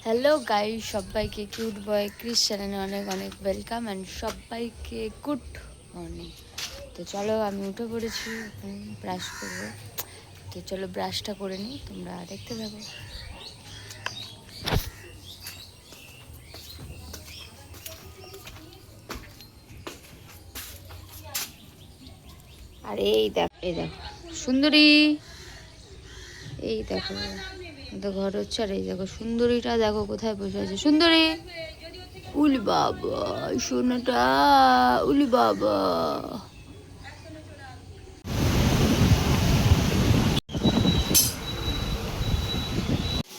Hello guys, সবাইকে cute বয় Chris চ্যানেলে অনেক অনেক ওয়েলকাম অ্যান্ড সবাইকে গুড মর্নিং। তো চলো, আমি উঠে পড়েছি, এখন ব্রাশ করবো। তো চলো ব্রাশটা করে নিই, তোমরা দেখতে থাকো। আর এই দেখো সুন্দরী, এই দেখো তো ঘর হচ্ছে। আর এই দেখো সুন্দরীটা, দেখো কোথায় বসে আছে সুন্দরী। উলি বাবা সোনাটা, উলি বাবা।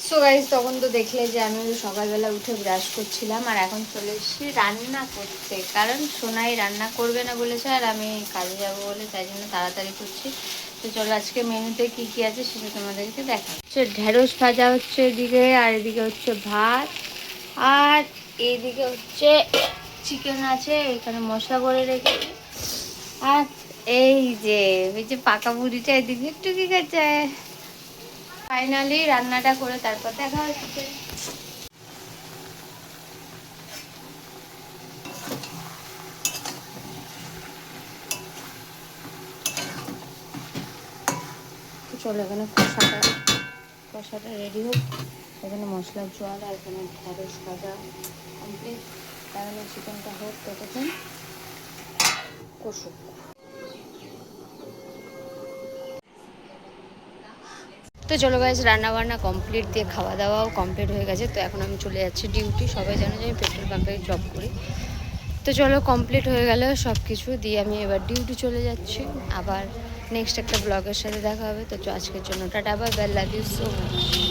সো গাইজ, তখন তো দেখলে যে আমি সকালবেলা উঠে ব্রাশ করছিলাম, আর এখন চলে এসেছি রান্না করতে, কারণ সোনাই রান্না করবে না বলেছে আর আমি কাজে যাবো বলে, তাই জন্য তাড়াতাড়ি করছি। তো চলো আজকে মেনুতে কি কি আছে সেটা তোমাদেরকে দেখা। ঢেঁড়স ভাজা হচ্ছে এদিকে, আর এদিকে হচ্ছে ভাত, আর এইদিকে হচ্ছে চিকেন আছে, এখানে মশলা করে রেখেছি। আর এই যে পাকা বুড়িটা এদিকে একটু কি খাচ্ছে। ফাইনালি রান্নাটা করে তারপর দেখা হচ্ছে। তো চলো, এখানে কষাটা রেডি হোক। এখানে মশলার জল, আর এখানে ঢেঁড়স ভাজা কমপ্লিট। তাহলে চিকেনটা হোক ততক্ষণ, কষুক। তো চলো গাইজ, রান্নাবান্না কমপ্লিট দিয়ে খাওয়া দাওয়াও কমপ্লিট হয়ে গেছে। তো এখন আমি চলে যাচ্ছি ডিউটি। সবাই জানো যে আমি পেট্রোল পাম্পে জব করি। তো চলো, কমপ্লিট হয়ে গেল সব কিছু দিয়ে, আমি এবার ডিউটি চলে যাচ্ছি। আবার নেক্সট একটা ব্লগের সাথে দেখা হবে। তো আজকের জন্য tata, bye bye, love you so much.